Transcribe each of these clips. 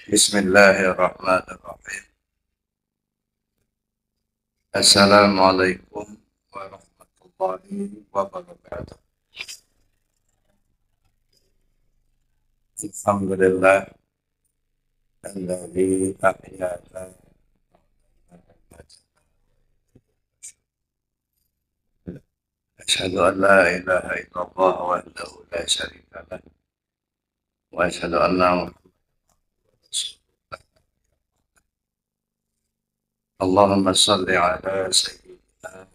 Bismillahirrahmanirrahim. Assalamualaikum warahmatullahi wabarakatuh. Alhamdulillah alladzi ahyana asyhadu an la ilaha illallah wahdahu la syarika lah wa asyhadu anna Muhammadan rasulullah. Allahumma shalli ala sayyidina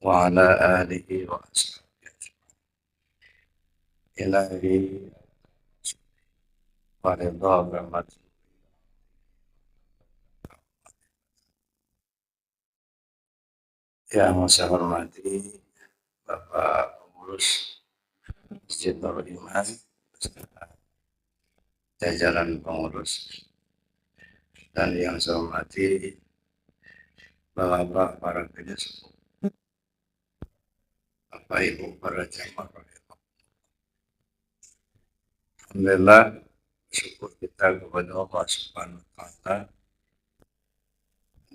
wa ala alihi wa ashabihi ilahi wa ridha rahmat. Yang saya hormati Bapak Pengurus Masjid Nurul Iman, jajaran pengurus, dan yang saya hormati Bapak para penyesuh, Bapak Ibu para jamaah. Alhamdulillah, syukur kita kepada Allah Subhanahu wa Ta'ala.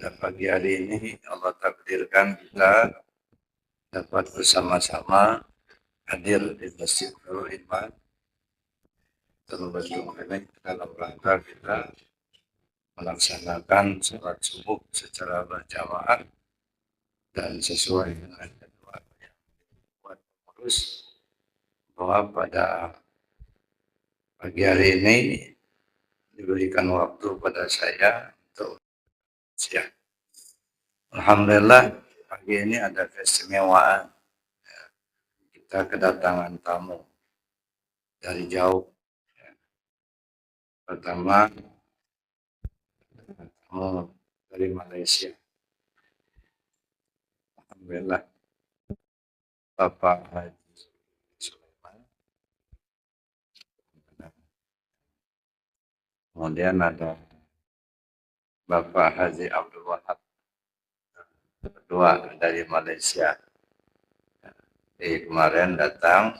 Dan pagi hari ini Allah takdirkan kita dapat bersama-sama hadir di Masjid Nurul Iman terlebih dalam rangka kita melaksanakan sholat subuh secara berjamaah dan sesuai dengan jadwal yang dibuat pengurus bahwa pada pagi hari ini diberikan waktu pada saya untuk siang. Alhamdulillah pagi ini ada keistimewaan, kita kedatangan tamu dari jauh. Pertama tamu dari Malaysia. Alhamdulillah Bapak Haji Sulaiman. Kemudian ada Bapak Haji Abdul Wahab, kedua dari Malaysia. Kemarin datang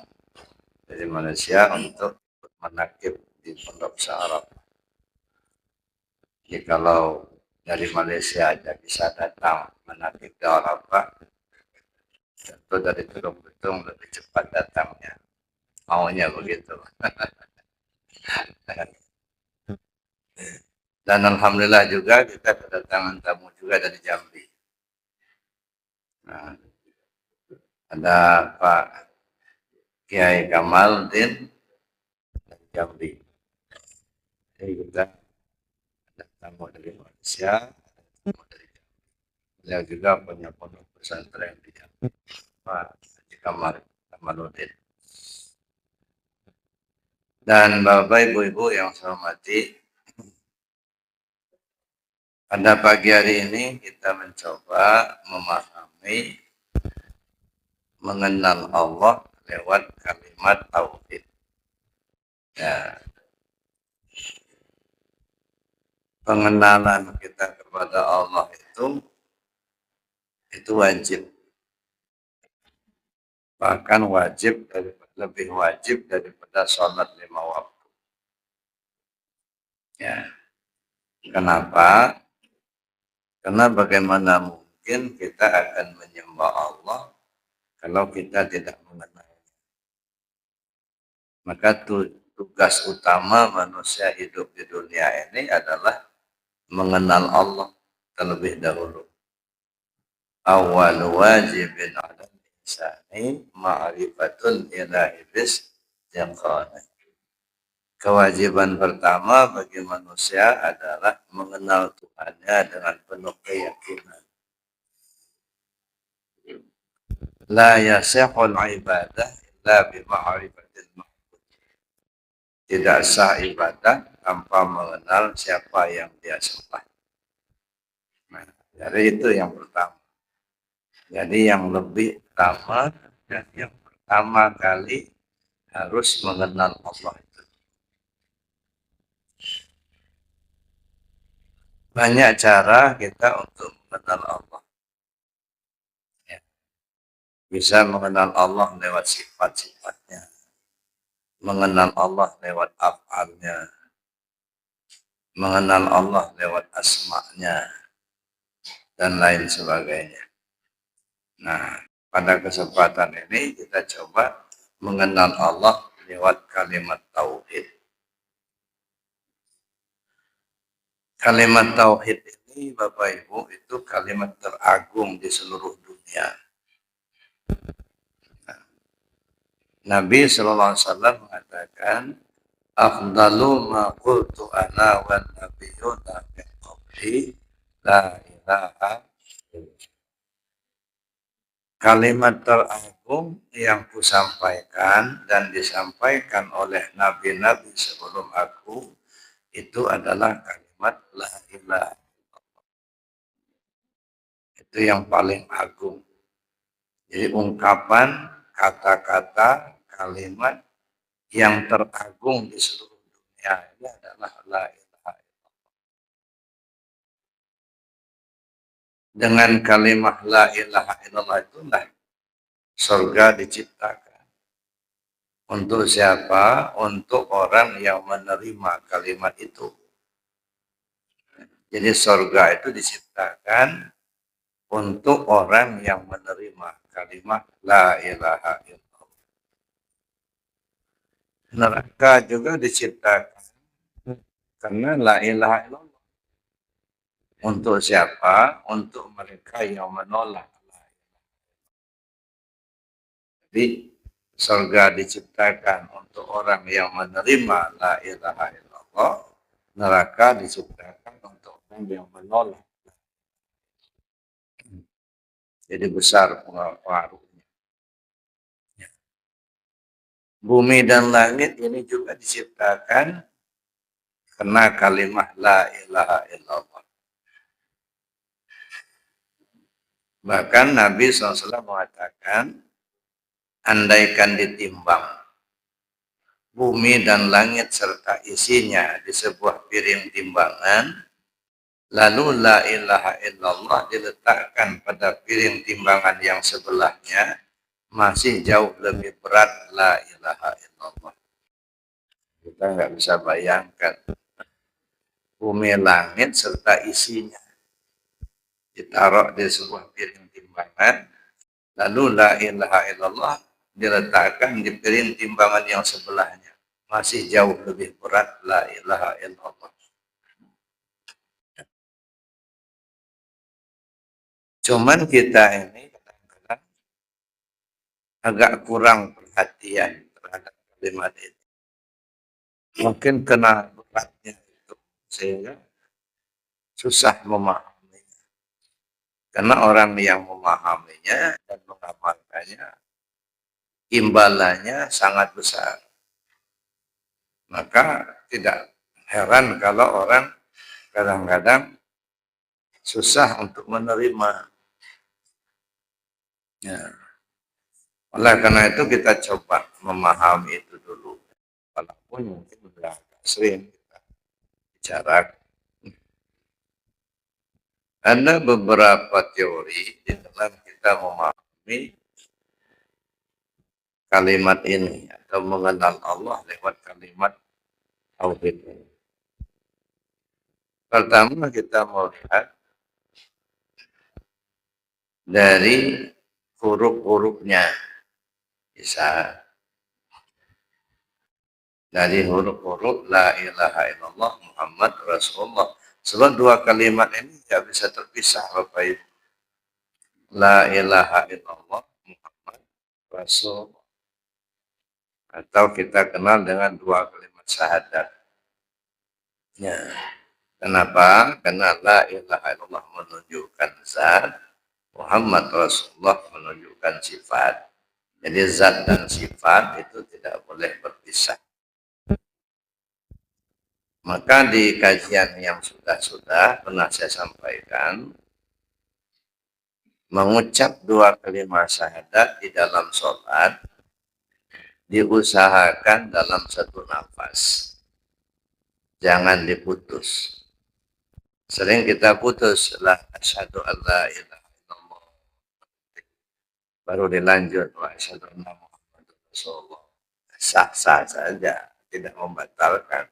dari Malaysia untuk menakib di Pondok Syaraf. Jadi kalau dari Malaysia aja bisa datang menakib di Arafah, tentu dari Tulung Betung lebih cepat datangnya. Maunya begitu. Dan alhamdulillah juga kita kedatangan tamu juga dari Jambi. Nah, ada Pak Kiai Kamaldin dari Jambi. Jadi kita ada tamu dari Malaysia, ada tamu dari Jambi. Beliau juga punya pondok pesantren di Jambi. Pak Haji Kamaludin. Dan Bapak Ibu-Ibu yang saya hormati, pada pagi hari ini kita mencoba memahami, mengenal Allah lewat kalimat tauhid. Ya. Pengenalan kita kepada Allah itu wajib. Bahkan wajib lebih wajib daripada sholat 5 waktu. Ya. Kenapa? Karena bagaimana mungkin kita akan menyembah Allah kalau kita tidak mengenalnya. Maka tugas utama manusia hidup di dunia ini adalah mengenal Allah terlebih dahulu. Awal wajibin ala insani ma'rifatul ilahi bis yaqana. Kewajiban pertama bagi manusia adalah mengenal Tuhannya dengan penuh keyakinan. La yasihul ibadah illa bima'rifatil ma'bud. Tidak sah ibadah tanpa mengenal siapa yang dia sembah. Nah, jadi itu yang pertama. Jadi yang lebih utama dan yang pertama kali harus mengenal Allah itu. Banyak cara kita untuk mengenal Allah. Ya. Bisa mengenal Allah lewat sifat-sifatnya. Mengenal Allah lewat af'alnya. mengenal Allah lewat asma-Nya dan lain sebagainya. Nah, pada kesempatan ini kita coba mengenal Allah lewat kalimat tauhid. Kalimat tauhid ini Bapak Ibu itu kalimat teragung di seluruh dunia. Nabi Shallallahu Alaihi Wasallam mengatakan, "Afdalu ma qultu ana wan nabiyyuna min qabli la ilaha illallah." Kalimat teragung yang kusampaikan dan disampaikan oleh nabi-nabi sebelum aku itu adalah kalimat la ilaha. Itu yang paling agung. Jadi ungkapan, kata-kata, kalimat yang teragung di seluruh dunia ini adalah la ilaha illallah. Dengan kalimat la ilaha illallah itulah surga diciptakan. Untuk siapa? Untuk orang yang menerima kalimat itu. Jadi surga itu diciptakan untuk orang yang menerima kalimat la ilaha illallah. Neraka juga diciptakan karena la ilaha illallah. Untuk siapa? Untuk mereka yang menolak. Jadi surga diciptakan untuk orang yang menerima la ilaha illallah. Neraka diciptakan untuk orang yang menolak. Jadi besar pengaruhnya. Bumi dan langit ini juga diciptakan karena kalimat la ilaha illallah. Bahkan Nabi SAW mengatakan, andaikan ditimbang bumi dan langit serta isinya di sebuah piring timbangan, lalu la ilaha illallah diletakkan pada piring timbangan yang sebelahnya, masih jauh lebih berat la ilaha illallah. Kita nggak bisa bayangkan bumi langit serta isinya ditaruh di sebuah piring timbangan, lalu la ilaha illallah diletakkan di piring timbangan yang sebelahnya, masih jauh lebih berat la ilaha illallah. Cuman kita ini kadang-kadang agak kurang perhatian terhadap kalimat ini. Mungkin kena beratnya itu sehingga susah memahaminya. Karena orang yang memahaminya dan mengamalkannya, imbalannya sangat besar. Maka tidak heran kalau orang kadang-kadang susah untuk menerima. Ya. Oleh karena itu kita coba memahami itu dulu. Walaupun mungkin sudah sering kita bicara. Ada beberapa teori di dalam kita memahami kalimat ini atau mengenal Allah lewat kalimat tauhid ini. Pertama kita melihat dari huruf-hurufnya. Bisa dari huruf-huruf la ilaha illallah Muhammad Rasulullah. Sebab dua kalimat ini tidak bisa terpisah Bapak Ibu. La ilaha illallah Muhammad Rasulullah. Atau kita kenal dengan dua kalimat syahadat. Ya. Kenapa? Karena la ilaha illallah menunjukkan zat, Muhammad Rasulullah menunjukkan sifat. Jadi zat dan sifat itu tidak boleh berpisah. Maka di kajian yang sudah pernah saya sampaikan, mengucap dua kalimat syahadat di dalam sholat diusahakan dalam satu nafas. Jangan diputus. Sering kita putus, la asyhadu an la ilaha illallah. Baru dilanjut, wa asyhadu anna Muhammadur Rasulullah. Sah-sah saja, tidak membatalkan.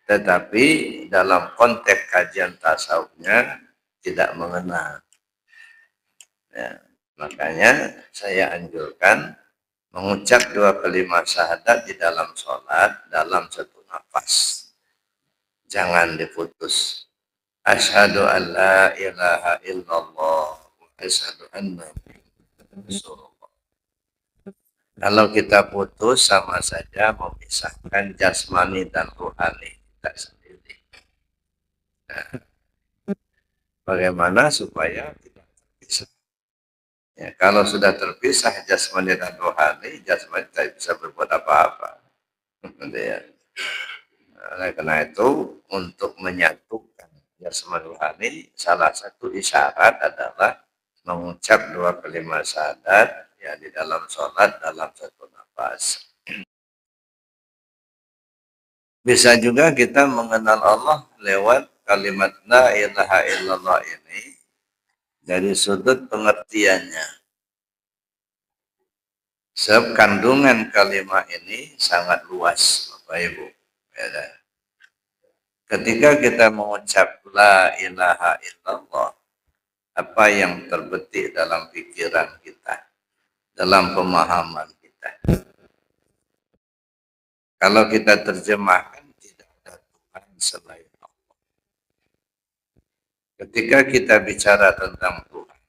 Tetapi dalam konteks kajian tasawufnya tidak mengenal. Ya, makanya saya anjurkan mengucap dua kalimat syahadat di dalam sholat dalam satu nafas. Jangan diputus. Asyhadu an la ilaha illallah wa asyhadu anna Rasulullah. Kalau kita putus sama saja memisahkan jasmani dan rohani kita sendiri. Nah, bagaimana supaya tidak terpisah? Ya, kalau sudah terpisah jasmani dan rohani, jasmani tidak bisa berbuat apa-apa. Ya. Oleh karena itu, untuk menyatukan jasmani rohani, salah satu isyarat adalah mengucap dua kalimat syahadat ya di dalam sholat dalam satu nafas. Bisa juga kita mengenal Allah lewat kalimat la ilaha illallah ini dari sudut pengertiannya. Sebab kandungan kalimat ini sangat luas, Bapak Ibu. Ya. Ketika kita mengucap la ilaha illallah, apa yang terbetik dalam pikiran kita, dalam pemahaman kita. Kalau kita terjemahkan, tidak ada Tuhan selain Allah. Ketika kita bicara tentang Tuhan,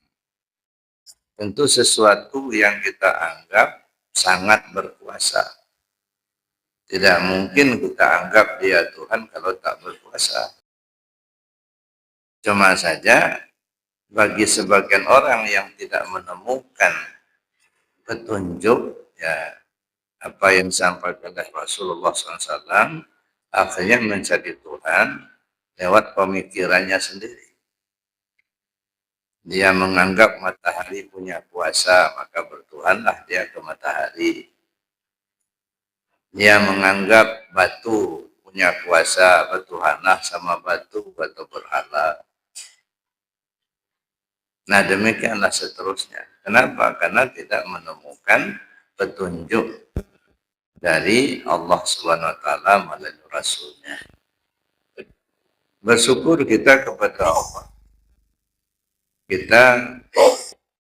tentu sesuatu yang kita anggap sangat berkuasa. Tidak mungkin kita anggap dia Tuhan kalau tak berkuasa. Cuma saja, bagi sebagian orang yang tidak menemukan petunjuk, ya apa yang disampaikan oleh Rasulullah SAW, akhirnya menjadi Tuhan lewat pemikirannya sendiri. Dia menganggap matahari punya kuasa, maka bertuhanlah dia ke matahari. Dia menganggap batu punya kuasa, bertuhanlah sama batu, batu berhala. Nah demikianlah seterusnya. Kenapa? Karena tidak menemukan petunjuk dari Allah Subhanahu wa taala melalui Rasulnya. Bersyukur kita kepada Allah. Kita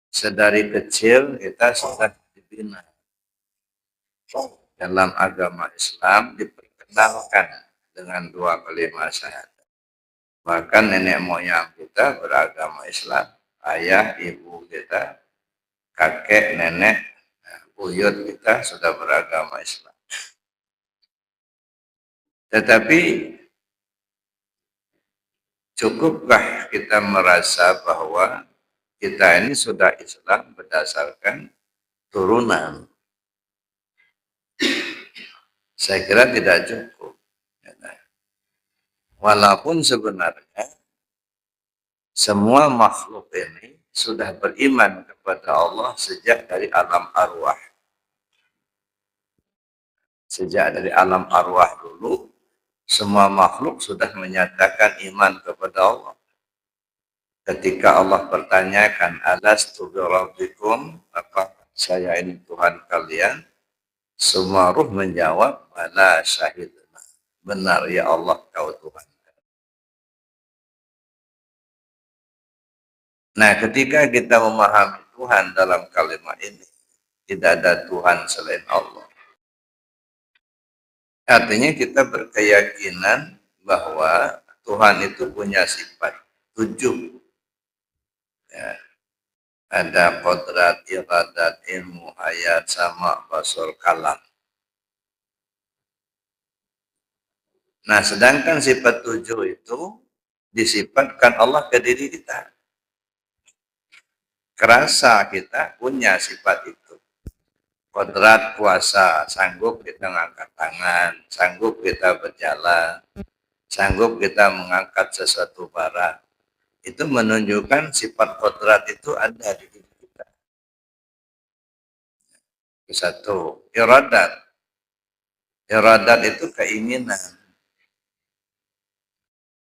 sedari kecil kita sudah dibina dalam agama Islam, diperkenalkan dengan dua kalimat syahadat. Bahkan nenek moyang kita beragama Islam, ayah, ibu kita, kakek, nenek, buyut kita sudah beragama Islam. Tetapi cukupkah kita merasa bahwa kita ini sudah Islam berdasarkan turunan? Saya kira tidak cukup. Walaupun sebenarnya semua makhluk ini sudah beriman kepada Allah sejak dari alam arwah. Sejak dari alam arwah dulu, semua makhluk sudah menyatakan iman kepada Allah. Ketika Allah bertanyakan, alastu birabbikum, apa saya ini Tuhan kalian? Semua ruh menjawab, bala syahidna. Benar ya Allah, kau Tuhan. Nah, ketika kita memahami Tuhan dalam kalimat ini, tidak ada Tuhan selain Allah. Artinya kita berkeyakinan bahwa Tuhan itu punya sifat 7. Ya. Ada kodrat, iradat, ilmu, hayat, sama, basur, kalam. Nah, sedangkan sifat 7 itu disifatkan Allah ke diri kita. Kerasa kita punya sifat itu. Kodrat, kuasa, sanggup kita mengangkat tangan, sanggup kita berjalan, sanggup kita mengangkat sesuatu barang. Itu menunjukkan sifat kodrat itu ada di diri kita. Satu, iradat. Iradat itu keinginan.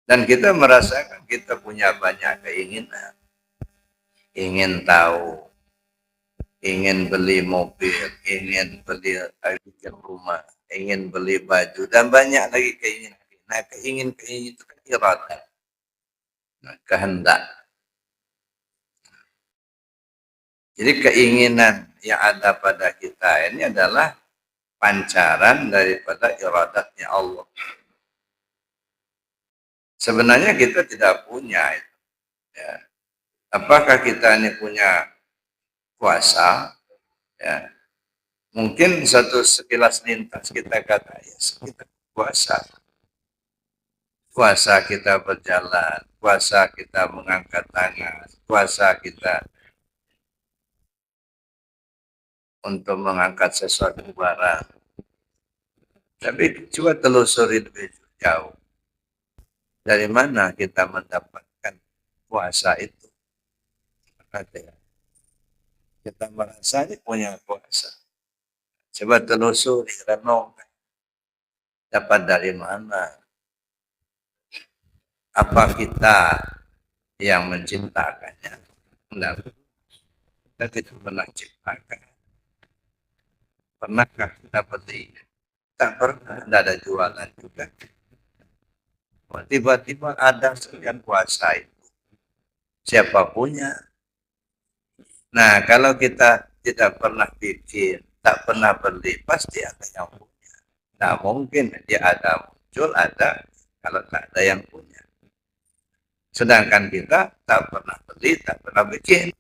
Dan kita merasakan kita punya banyak keinginan. Ingin tahu, ingin beli mobil, ingin beli bikin rumah, ingin beli baju, dan banyak lagi keinginan. Nah, keingin itu kan iradah, nah, kehendak. Jadi keinginan yang ada pada kita ini adalah pancaran daripada iradatnya Allah. Sebenarnya kita tidak punya itu. Ya. Apakah kita ini punya kuasa? Ya. Mungkin satu sekilas lintas kita kata, ya kita kuasa. Kuasa kita berjalan, kuasa kita mengangkat tangan, kuasa kita untuk mengangkat sesuatu barang. Tapi coba telusuri lebih jauh. Dari mana kita mendapatkan kuasa itu? Kita merasa ini punya kuasa. Coba telusuri, renungkan. Dapat dari mana? Apa kita yang menciptakannya? Enggak, kita tidak pernah ciptakan. Pernahkah kita beli? Tak pernah, tidak ada jualan juga. Tiba-tiba ada sekian kuasa itu. Siapa punya? Nah, kalau kita tidak pernah bikin, tak pernah beli, pasti ada yang punya. Nah, mungkin dia ada muncul, ada, kalau tak ada yang punya. Sedangkan kita tak pernah beli, tak pernah bikin.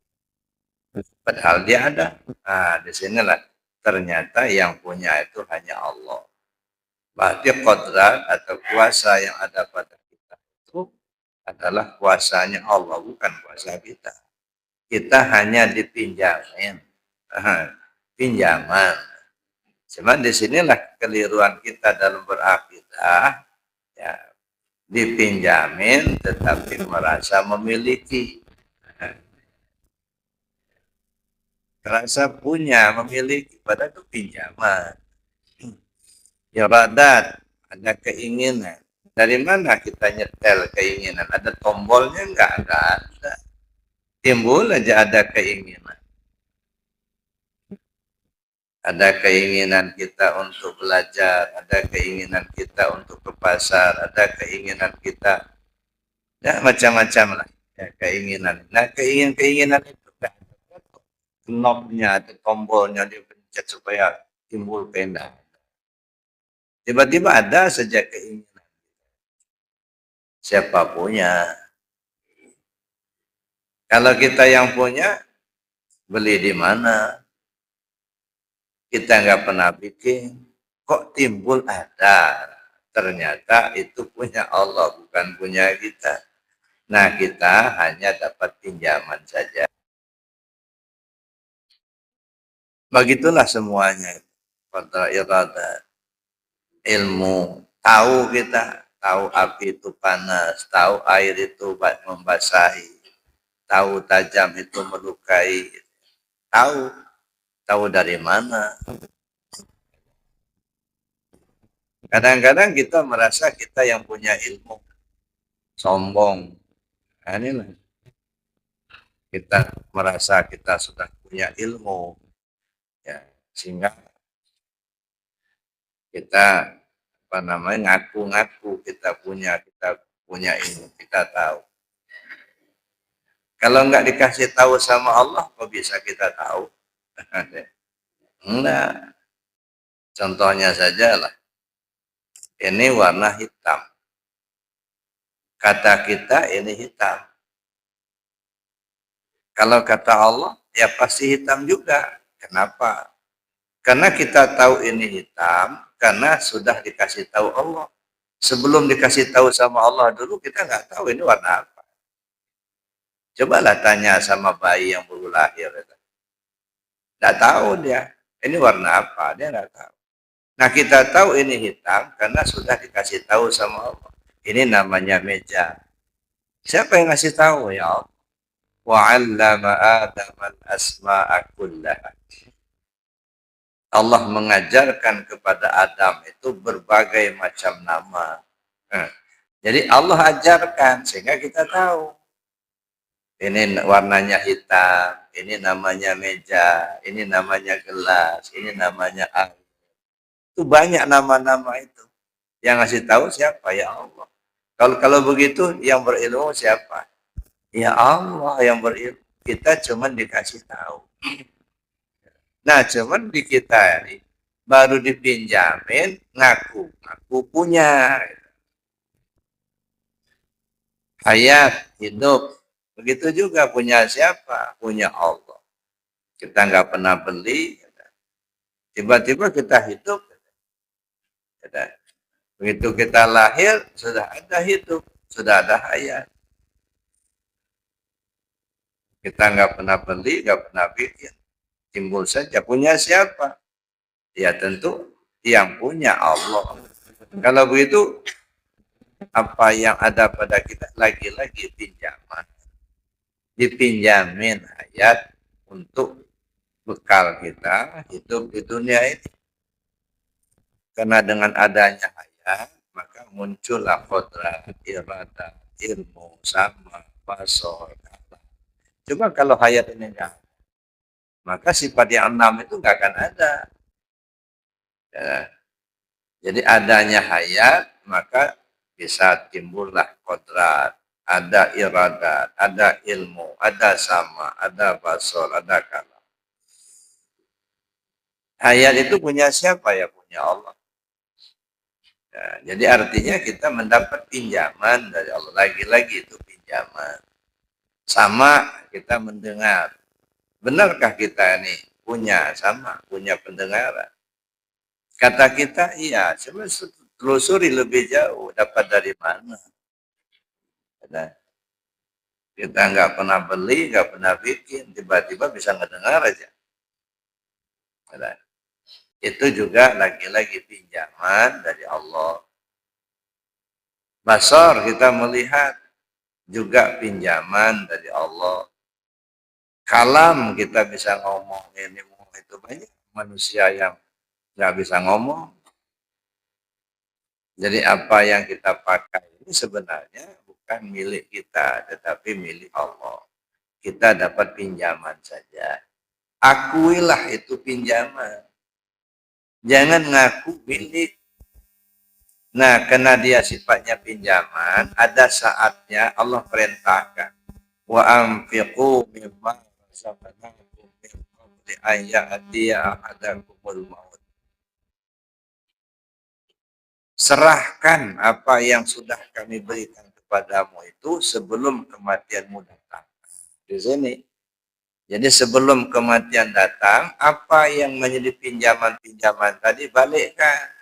Padahal dia ada. Nah, disinilah ternyata yang punya itu hanya Allah. Berarti kodrat atau kuasa yang ada pada kita itu adalah kuasanya Allah, bukan kuasa kita. Kita hanya dipinjamin. Pinjaman. Cuman disinilah keliruan kita dalam berakidah. Ya, dipinjamin tetapi merasa memiliki. Merasa punya, memiliki, padahal itu pinjaman. Iradat, ada keinginan. Dari mana kita nyetel keinginan? Ada tombolnya? Enggak ada. Timbul aja ada keinginan. Ada keinginan kita untuk belajar, ada keinginan kita untuk ke pasar, ada keinginan kita, ya macam-macam lah, ya, keinginan. Nah, keinginan itu kan knobnya atau tombolnya dipencet supaya timbul pena. Tiba-tiba ada saja keinginan. Siapa punya? Kalau kita yang punya, beli di mana? Kita nggak pernah bikin. Kok timbul ada? Ternyata itu punya Allah, bukan punya kita. Nah, kita hanya dapat pinjaman saja. Begitulah semuanya. Pada iradah, ilmu, tahu kita, tahu api itu panas, tahu air itu membasahi, tahu tajam itu melukai, tahu dari mana. Kadang-kadang kita merasa kita yang punya ilmu, sombong. Nah, inilah kita merasa kita sudah punya ilmu, ya, sehingga kita ngaku-ngaku kita punya ilmu, kita tahu. Kalau nggak dikasih tahu sama Allah, kok bisa kita tahu? Enggak. Contohnya saja lah. Ini warna hitam. Kata kita ini hitam. Kalau kata Allah, ya pasti hitam juga. Kenapa? Karena kita tahu ini hitam, karena sudah dikasih tahu Allah. Sebelum dikasih tahu sama Allah dulu, kita nggak tahu ini warna apa. Cobalah tanya sama bayi yang baru lahir. Nggak tahu dia, ini warna apa, dia nggak tahu. Nah, kita tahu ini hitam karena sudah dikasih tahu sama Allah. Ini namanya meja. Siapa yang ngasih tahu? Ya Allah. Wa'allama Adam al-asma'a kullaha. Allah mengajarkan kepada Adam itu berbagai macam nama. Jadi Allah ajarkan sehingga kita tahu. Ini warnanya hitam, ini namanya meja, ini namanya gelas, ini namanya air. Itu banyak nama-nama itu. Yang ngasih tahu siapa? Ya Allah. Kalau begitu yang berilmu siapa? Ya Allah yang berilmu. Kita cuma dikasih tahu. Nah, cuman di kita ini baru dipinjamin ngaku punya hayat hidup. Begitu juga punya siapa? Punya Allah. Kita nggak pernah beli, tiba-tiba kita hidup. Begitu kita lahir, sudah ada hidup, sudah ada hayat. Kita nggak pernah beli, nggak pernah bikin. Timbul saja. Punya siapa? Ya tentu yang punya Allah. Kalau begitu, apa yang ada pada kita lagi-lagi pinjaman. Dipinjamin hayat untuk bekal kita hidup di dunia ini. Karena dengan adanya hayat, maka muncullah kodrat, iradah, ilmu, sama, basor, kata. Cuma kalau hayat ini enggak, maka sifat yang enam itu enggak akan ada. Ya. Jadi adanya hayat, maka bisa timbullah kodrat, ada iradat, ada ilmu, ada sama, ada basor, ada kalam. Hayat itu punya siapa? Ya punya Allah. Ya, jadi artinya kita mendapat pinjaman dari Allah. Lagi-lagi itu pinjaman. Sama kita mendengar. Benarkah kita ini punya sama, punya pendengaran? Kata kita iya, cuma telusuri lebih jauh. Dapat dari mana? Kita nggak pernah beli, nggak pernah bikin, tiba-tiba bisa ngedengar aja. Itu juga lagi-lagi pinjaman dari Allah. Basar kita melihat juga pinjaman dari Allah. Kalam kita bisa ngomong ini itu banyak manusia yang nggak bisa ngomong. Jadi apa yang kita pakai ini sebenarnya bukan milik kita, tetapi milik Allah. Kita dapat pinjaman saja. Akuilah itu pinjaman. Jangan ngaku milik. Nah, karena dia sifatnya pinjaman, ada saatnya Allah perintahkan. Wa anfiqu mimma razaqnakum min qabli an ya'tiya ahadakumul maut. Serahkan apa yang sudah kami berikan kepadamu itu sebelum kematianmu datang. Di sini. Jadi sebelum kematian datang, apa yang menjadi pinjaman-pinjaman tadi balikkan.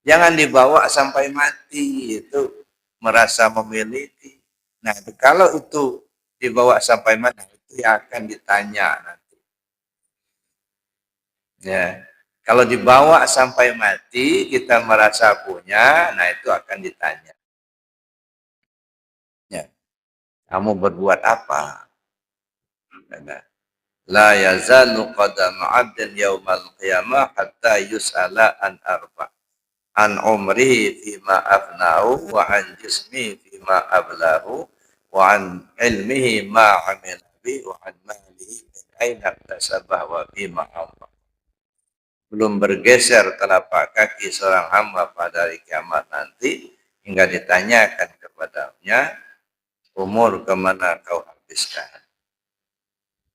Jangan dibawa sampai mati, itu merasa memiliki. Nah, kalau itu dibawa sampai mati, itu yang akan ditanya nanti. Ya, kalau dibawa sampai mati, kita merasa punya, nah itu akan ditanya. Ya, kamu berbuat apa? La yazalu qadamu 'abdin yaumal qiyamah hatta yus'ala an arba'. An umrihi fima afnahu wa an jismi fima ablahu wa an ilmihi ma amila bi wa an malihi min aina tasabah wa fima amra. Belum bergeser telapak kaki seorang hamba pada hari kiamat nanti hingga ditanyakan kepadanya, umur kemana kau habiskan,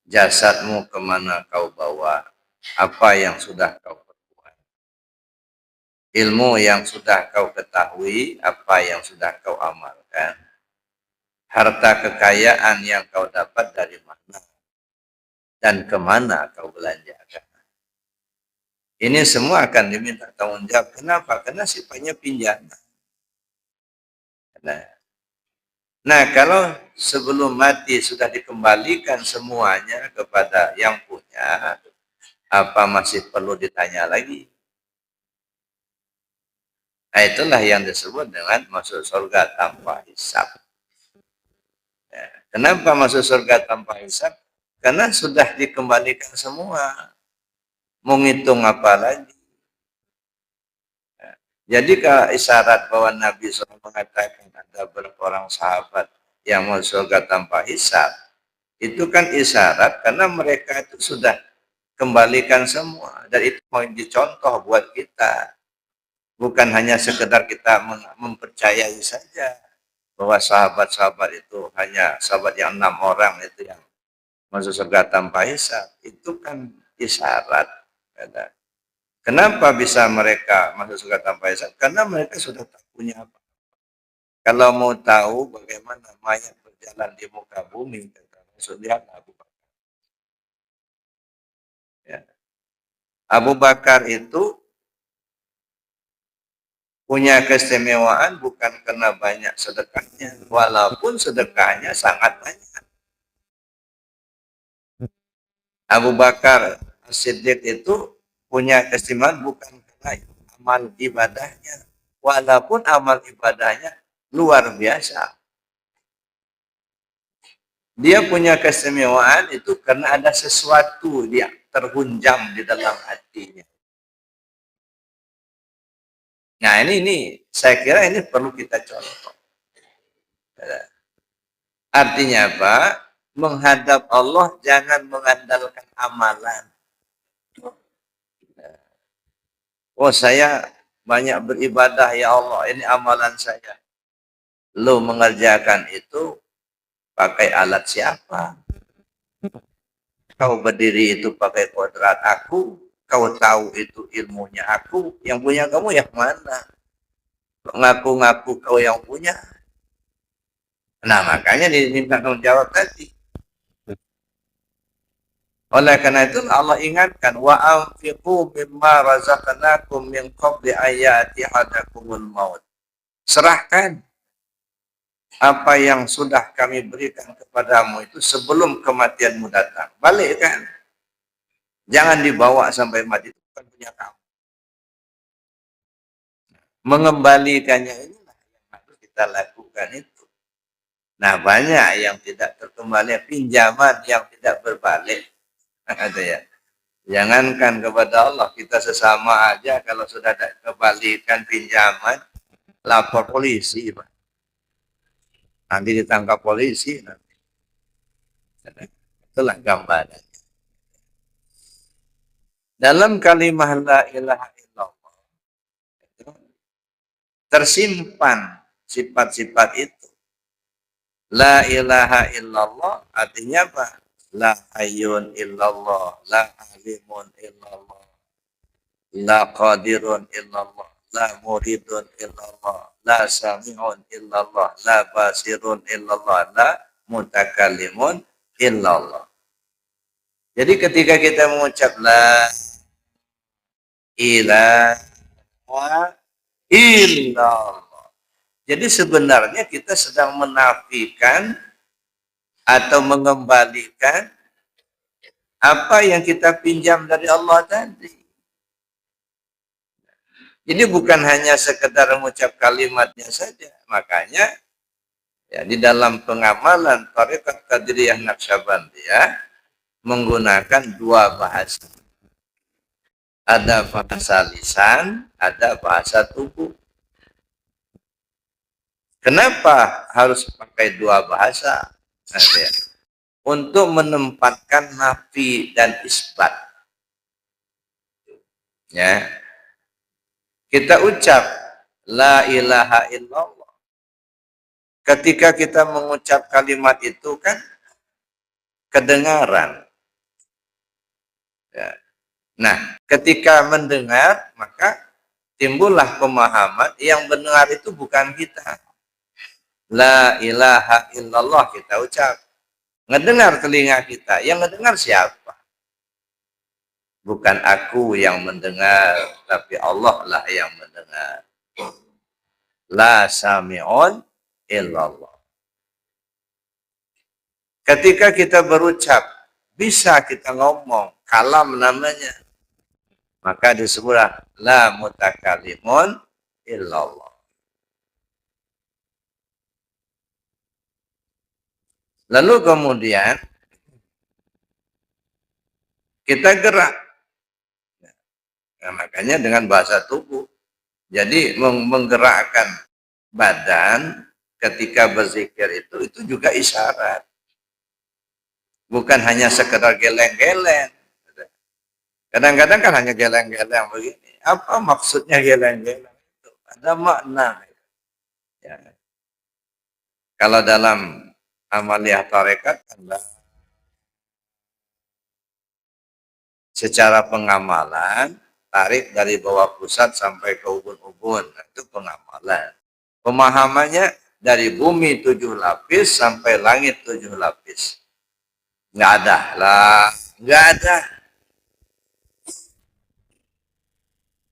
jasadmu kemana kau bawa, apa yang sudah kau perbuat, ilmu yang sudah kau ketahui, apa yang sudah kau amalkan, harta kekayaan yang kau dapat dari mana, dan kemana kau belanjakan. Ini semua akan diminta tanggung jawab. Kenapa? Karena sifatnya pinjaman. Nah, kalau sebelum mati sudah dikembalikan semuanya kepada yang punya, apa masih perlu ditanya lagi? Nah, itulah yang disebut dengan masuk surga tanpa hisab. Ya. Kenapa masuk surga tanpa hisab? Karena sudah dikembalikan semua. Mau ngitung apa lagi? Jadi kalau isyarat bahwa Nabi SAW mengatakan ada beberapa orang sahabat yang masuk surga tanpa hisab, itu kan isyarat karena mereka itu sudah kembalikan semua. Dan itu mau dicontoh buat kita. Bukan hanya sekedar kita mempercayai saja bahwa sahabat-sahabat itu hanya sahabat yang 6 orang itu yang masuk surga tanpa hisab. Itu kan isyarat. Kenapa bisa mereka masuk surga tanpa hisab? Karena mereka sudah tak punya apa. Kalau mau tahu bagaimana mayat berjalan di muka bumi, lihat Abu Bakar. Ya. Abu Bakar itu punya keistimewaan bukan karena banyak sedekahnya, walaupun sedekahnya sangat banyak. Abu Bakar Siddiq itu punya keistimewaan bukan karena amal ibadahnya, walaupun amal ibadahnya luar biasa. Dia punya keistimewaan itu karena ada sesuatu yang terhunjam di dalam hatinya. Nah ini saya kira ini perlu kita contoh. Artinya apa? Menghadap Allah jangan mengandalkan amalan. Oh saya banyak beribadah ya Allah, ini amalan saya. Lo mengerjakan itu pakai alat siapa? Kau berdiri itu pakai kodrat aku, kau tahu itu ilmunya aku, yang punya kamu yang mana? Ngaku-ngaku kau yang punya. Nah makanya diminta tanggung jawab tadi. Oleh karena itu Allah ingatkan wa anfiqu mimma razaqnakum min qabli ayati hadakumul maut. Serahkan apa yang sudah kami berikan kepadamu itu sebelum kematianmu datang. Balik kan? Jangan dibawa sampai mati, itu bukan punya kamu. Mengembalikannya inilah yang harus kita lakukan itu. Nah banyak yang tidak terkembali, pinjaman yang tidak berbalik. Ada ya. Jangankan kepada Allah, kita sesama aja kalau sudah ada kembalikan pinjaman, lapor polisi, Pak. Nanti ditangkap polisi. Nanti. Itulah gambaran. Dalam kalimat la ilaha illallah, tersimpan sifat-sifat itu. La ilaha illallah artinya apa? La hayyun illallah, la alimun illallah, la qadirun illallah, la muridun illallah, la sami'un illallah, la basirun illallah, la mutakallimun illallah. Jadi ketika kita mengucap la ilaha illallah, jadi sebenarnya kita sedang menafikan atau mengembalikan apa yang kita pinjam dari Allah tadi. Jadi bukan hanya sekedar mengucap kalimatnya saja. Makanya ya, di dalam pengamalan Tarekat Qadiriyah Naqsyabandiyah menggunakan dua bahasa. Ada bahasa lisan, ada bahasa tubuh. Kenapa harus pakai dua bahasa? Untuk menempatkan nafi dan isbat. Ya. Kita ucap la ilaha illallah. Ketika kita mengucap kalimat itu kan kedengaran. Ya. Nah, ketika mendengar maka timbullah pemahaman yang mendengar itu bukan kita. La ilaha illallah kita ucap. Ngedengar telinga kita. Yang ngedengar siapa? Bukan aku yang mendengar, tapi Allah lah yang mendengar. La sami'un illallah. Ketika kita berucap, bisa kita ngomong, kalam namanya. Maka disebutlah la mutakalimun illallah. Lalu kemudian kita gerak. Nah, makanya dengan bahasa tubuh. Jadi menggerakkan badan ketika berzikir itu juga isyarat. Bukan hanya sekedar geleng-geleng. Kadang-kadang kan hanya geleng-geleng begini. Apa maksudnya geleng-geleng? ada makna. Ya. Kalau dalam amaliyah tarekat adalah secara pengamalan, tarik dari bawah pusat sampai ke ubun-ubun, itu pengamalan. Pemahamannya dari bumi 7 lapis sampai langit 7 lapis. Nggak ada lah, nggak ada.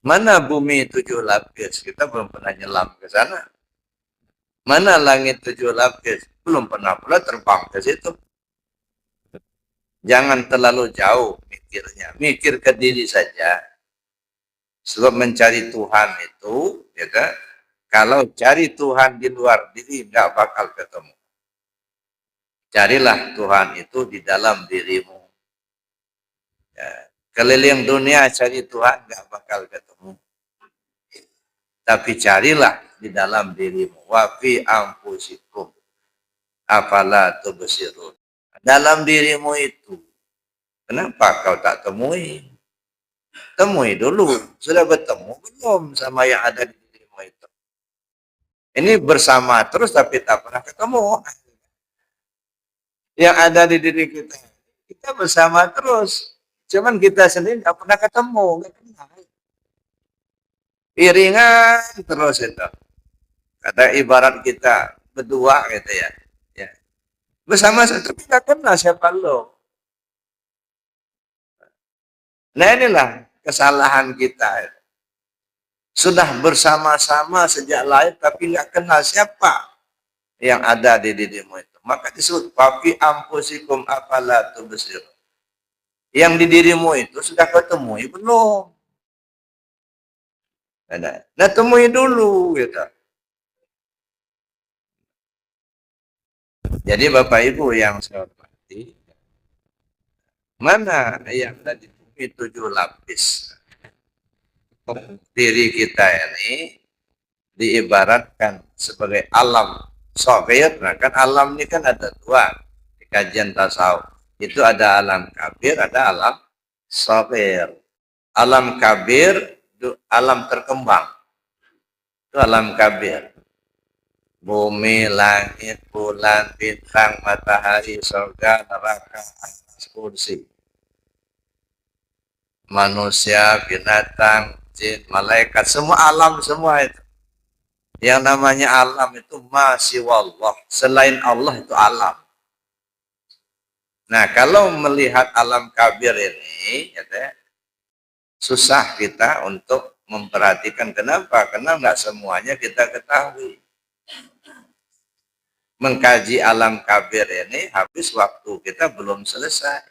Mana bumi 7 lapis? Kita belum pernah nyelam ke sana. Mana langit 7 lapis? Belum pernah pula terbang ke situ. Jangan terlalu jauh mikirnya. Mikir ke diri saja. Sebab mencari Tuhan itu, ya kan? Kalau cari Tuhan di luar diri, nggak bakal ketemu. Carilah Tuhan itu di dalam dirimu. Ya. Keliling dunia cari Tuhan, nggak bakal ketemu. Tapi carilah di dalam dirimu. Wa fi anfusikum afala tubsirun. Dalam dirimu itu, kenapa kau tak temui? Temui dulu. Sudah bertemu belum sama yang ada di dirimu itu? Ini bersama terus tapi tak pernah ketemu. Yang ada di diri kita, kita bersama terus. Cuman kita sendiri tak pernah ketemu. Iringan terus itu. Kata ibarat kita berdua gitu ya. Ya. Bersama tapi tak kenal siapa lo. Nah inilah kesalahan kita. Sudah bersama-sama sejak lahir tapi nggak kenal siapa yang ada di dirimu itu. Maka disebut papi ampusikum apala tubsir. Yang di dirimu itu sudah ketemui belum? Nah, temui dulu gitu. Jadi Bapak Ibu yang saya hormati, mana yang ada di bumi 7 lapis? Diri kita ini diibaratkan sebagai alam sohir. Nah kan alam ini kan ada dua di kajian tasawuf. Itu ada alam kabir, ada alam sohir. Alam kabir, alam terkembang. Itu alam kabir. Bumi, langit, bulan, bintang, matahari, surga, neraka, atas kursi. Manusia, binatang, jin, malaikat, semua alam semua itu. Yang namanya alam itu masih wallah. Selain Allah itu alam. Nah, kalau melihat alam kabir ini, ya, susah kita untuk memperhatikan kenapa? Karena nggak semuanya kita ketahui. Mengkaji alam kabir ini habis waktu kita belum selesai.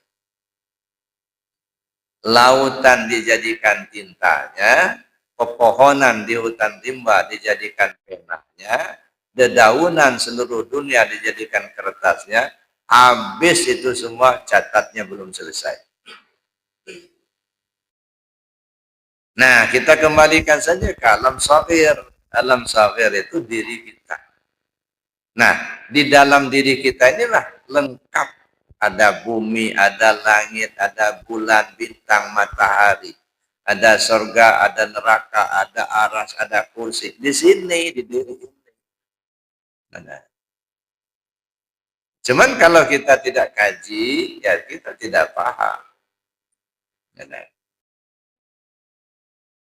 Lautan dijadikan tintanya, pepohonan di hutan rimba dijadikan penahnya, dedaunan seluruh dunia dijadikan kertasnya, habis itu semua catatnya belum selesai. Nah, kita kembalikan saja ke alam safir. Alam safir itu diri kita. Nah, di dalam diri kita inilah lengkap. Ada bumi, ada langit, ada bulan, bintang, matahari. Ada surga, ada neraka, ada aras, ada kursi. Di sini, di diri ini. Nah, cuman kalau kita tidak kaji, ya kita tidak paham. Nah,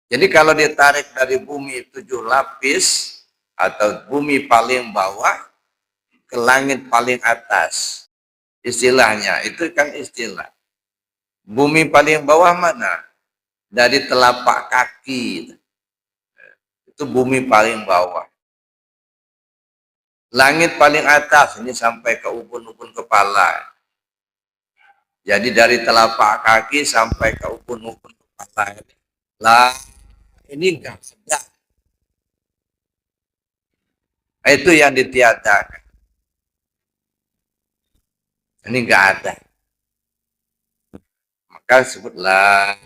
jadi kalau ditarik dari bumi 7 lapis, atau bumi paling bawah, ke langit paling atas. Istilahnya, itu kan istilah. Bumi paling bawah mana? Dari telapak kaki. Itu bumi paling bawah. Langit paling atas, ini sampai ke ubun-ubun kepala. Jadi dari telapak kaki sampai ke ubun-ubun kepala. Lah, ini enggak sedap. Itu yang ditiadakan. Ini enggak ada. Maka sebutlah,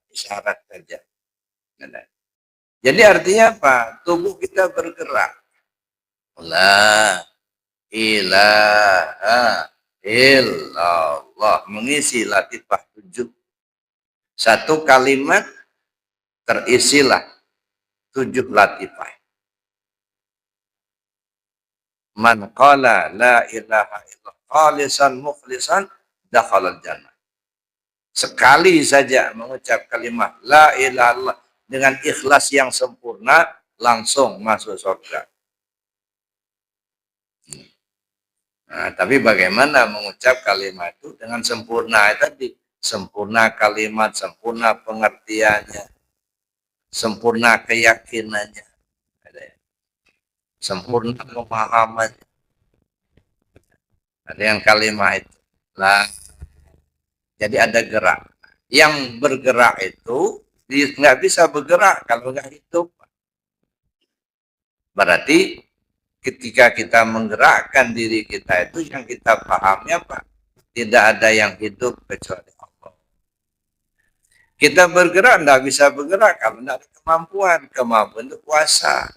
isyarat saja. Jadi artinya apa? Tubuh kita bergerak. La ilaha illallah. Mengisi latifah 7. Satu kalimat terisilah 7 latifah. Man qala la ilaha illallah khalisan mukhlisan dakhalal jannah. Sekali saja mengucap kalimat la ilaha illallah dengan ikhlas yang sempurna, langsung masuk surga. Nah, tapi bagaimana mengucap kalimat itu dengan sempurna tadi? Sempurna kalimat, sempurna pengertiannya, sempurna keyakinannya, sempurna pemahamannya. Ada yang kalimat itu. Lah, jadi ada gerak. Yang bergerak itu nggak bisa bergerak kalau nggak hidup. Berarti ketika kita menggerakkan diri kita itu yang kita pahami apa? Tidak ada yang hidup kecuali Allah. Kita bergerak tidak bisa bergerak kalau tidak ada kemampuan. Kemampuan itu kuasa.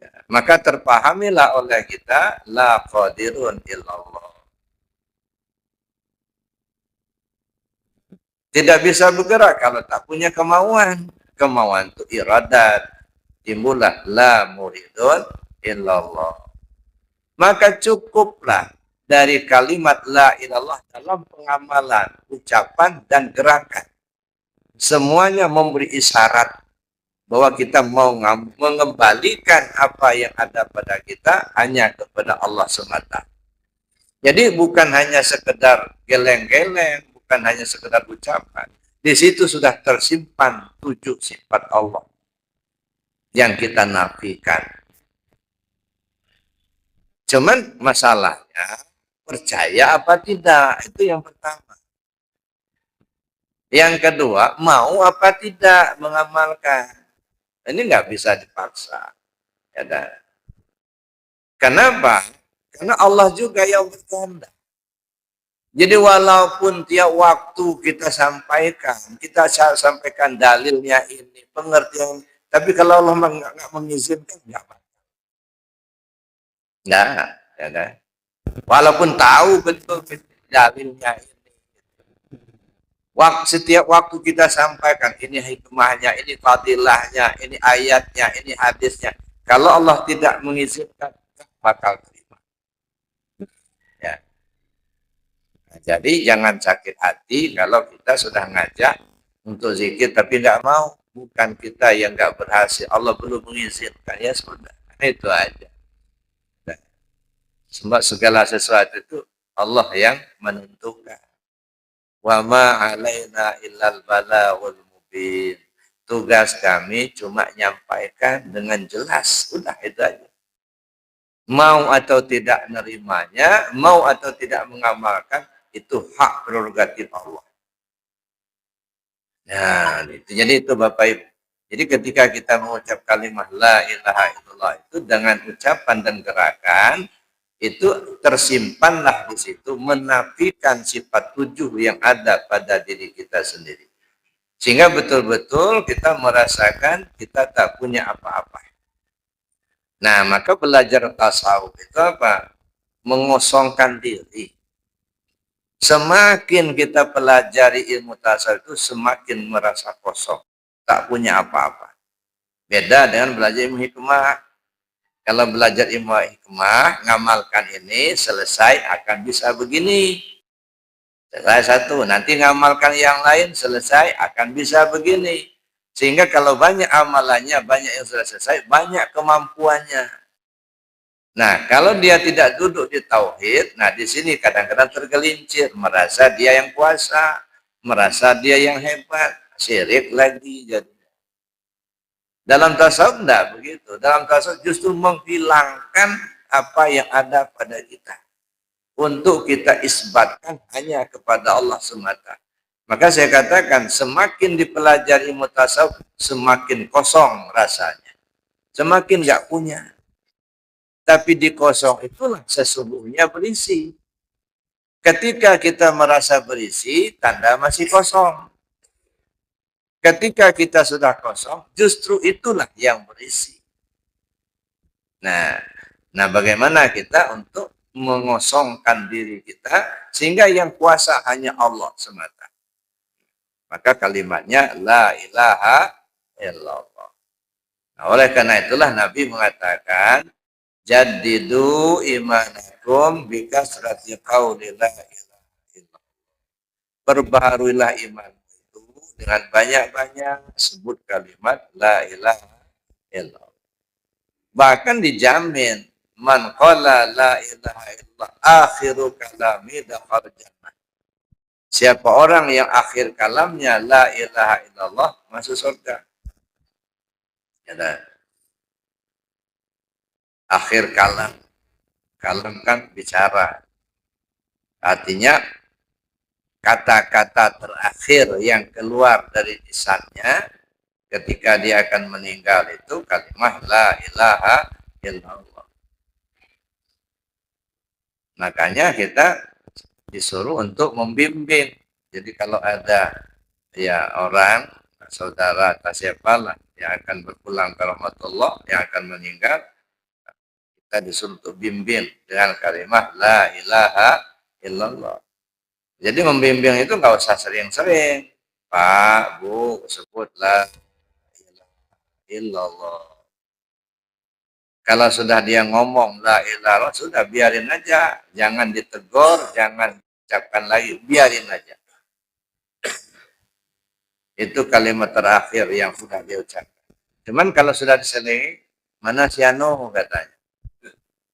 Ya, maka terpahamilah oleh kita la qadirun illallah. Tidak bisa bergerak kalau tak punya kemauan. Kemauan itu iradat. Timbullah la muridun illallah. Maka cukuplah dari kalimat la ilallah dalam pengamalan, ucapan, dan gerakan. Semuanya memberi isyarat bahwa kita mau mengembalikan apa yang ada pada kita hanya kepada Allah semata. Jadi bukan hanya sekedar geleng-geleng, bukan hanya sekedar ucapan. Di situ sudah tersimpan 7 sifat Allah yang kita nafikan. Cuman masalahnya percaya apa tidak, itu yang pertama. Yang kedua, mau apa tidak mengamalkan. Ini nggak bisa dipaksa. Ya, kenapa? Karena Allah juga yang berkehendak. Jadi walaupun tiap waktu kita sampaikan dalilnya ini, pengertian, tapi kalau Allah nggak mengizinkan, nggak apa. Nah, ya, walaupun tahu betul dalilnya ini. Setiap waktu kita sampaikan, ini hikmahnya, ini fadilahnya, ini ayatnya, ini hadisnya. Kalau Allah tidak mengizinkan, bakal terima. Ya. Nah, jadi jangan sakit hati kalau kita sudah ngajak untuk zikir, tapi nggak mau. Bukan kita yang nggak berhasil, Allah belum mengizinkan, ya sudah. Itu aja. Nah, sebab segala sesuatu itu Allah yang menentukan. Wa ma alaina illal balaghul mubin. Tugas kami cuma nyampaikan dengan jelas. Udah itu aja. Mau atau tidak nerimanya, mau atau tidak mengamalkan, itu hak prerogatif Allah. Nah, itu. Jadi itu Bapak Ibu. Jadi ketika kita mengucap kalimat la ilaha illallah itu dengan ucapan dan gerakan, itu tersimpanlah di situ menafikan sifat 7 yang ada pada diri kita sendiri. Sehingga betul-betul kita merasakan kita tak punya apa-apa. Nah, maka belajar tasawuf itu apa? Mengosongkan diri. Semakin kita pelajari ilmu tasawuf itu semakin merasa kosong. Tak punya apa-apa. Beda dengan belajar ilmu hikmah. Kalau belajar ilmu hikmah, ngamalkan ini, selesai akan bisa begini. Selesai satu, nanti ngamalkan yang lain, selesai akan bisa begini. Sehingga kalau banyak amalannya, banyak yang sudah selesai, banyak kemampuannya. Nah, kalau dia tidak duduk di tauhid, nah di sini kadang-kadang tergelincir, merasa dia yang kuasa, merasa dia yang hebat, syirik lagi jadi. Dalam tasawuf tidak begitu. Dalam tasawuf justru menghilangkan apa yang ada pada kita. Untuk kita isbatkan hanya kepada Allah semata. Maka saya katakan semakin dipelajari ilmu tasawuf, semakin kosong rasanya. Semakin nggak punya. Tapi di kosong itulah sesungguhnya berisi. Ketika kita merasa berisi, tanda masih kosong. Ketika kita sudah kosong, justru itulah yang berisi. Nah, bagaimana kita untuk mengosongkan diri kita sehingga yang kuasa hanya Allah semata. Maka kalimatnya la ilaha illallah. Nah, oleh karena itulah Nabi mengatakan jaddidu imanakum bikasrati qauli la ilaha illallah. Perbaharuilah iman itu dengan banyak-banyak sebut kalimat la ilaha illallah. Bahkan dijamin man qala la ilaha illallah akhiru kalami dakhal jannah. Siapa orang yang akhir kalamnya la ilaha illallah masuk surga. Ya, akhir kalam. Kalam kan bicara. Artinya kata-kata terakhir yang keluar dari lisannya ketika dia akan meninggal itu kalimat la ilaha illallah. Makanya kita disuruh untuk membimbing. Jadi kalau ada ya orang, saudara atau siapalah yang akan berpulang ke rahmatullah, yang akan meninggal, kita disuruh untuk bimbing dengan kalimat la ilaha illallah. Jadi membimbing itu nggak usah sering-sering. Pak, Bu, sebut la ilaha illallah. Kalau sudah dia ngomong la ilaha illallah, sudah biarin aja. Jangan ditegur, jangan ucapkan lagi, biarin aja. Itu kalimat terakhir yang sudah dia ucapkan. Cuman kalau sudah diselingi, mana si Anu katanya.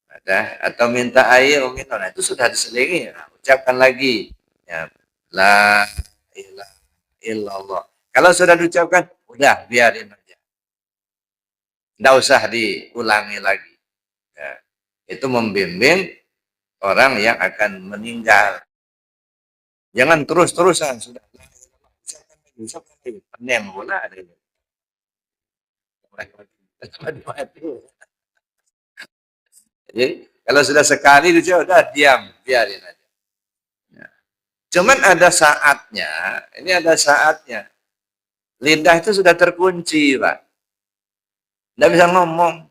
Ada, atau minta air, minta. Nah, itu sudah diselingi. Nah, ucapkan lagi. Ya, la ilaha illallah. Kalau sudah diucapkan, udah biarin aja. Nggak usah diulangi lagi. Ya, itu membimbing orang yang akan meninggal. Jangan terus-terusan sudah. Pening pula ada. Jadi kalau sudah sekali dia udah diam, biarin aja. Ya. Cuman ada saatnya, ini ada saatnya. Lidah itu sudah terkunci, Pak. Tidak bisa ngomong.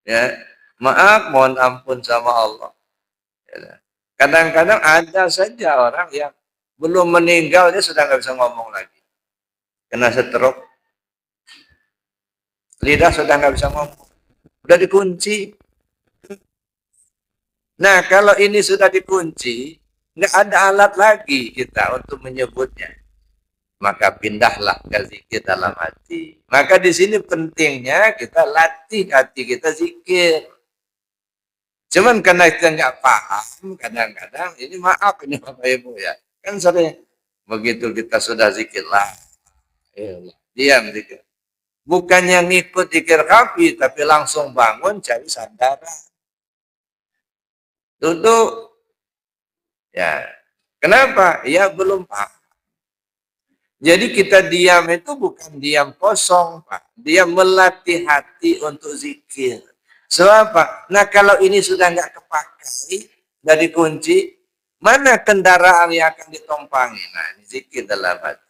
Ya, maaf, mohon ampun sama Allah. Kadang-kadang ada saja orang yang belum meninggal dia sudah nggak bisa ngomong lagi. Kena stroke. Lidah sudah nggak bisa ngomong. Udah dikunci. Nah, kalau ini sudah dikunci, nggak ada alat lagi kita untuk menyebutnya. Maka pindahlah ke zikir dalam hati. Maka di sini pentingnya kita latih hati kita zikir. Cuman karena kita nggak paham, kadang-kadang ini maaf ini Bapak Ibu ya. Kan sering begitu kita sudah zikir lah. Diam zikir. Bukannya ngikut zikir kafi, tapi langsung bangun cari sandaran. Duduk. Ya. Kenapa? Ya belum paham. Jadi kita diam itu bukan diam kosong, Pak. Dia melatih hati untuk zikir. So apa? Nah kalau ini sudah nggak kepakai, nggak dikunci, mana kendaraan yang akan ditompangi? Nah ini zikir dalam hati.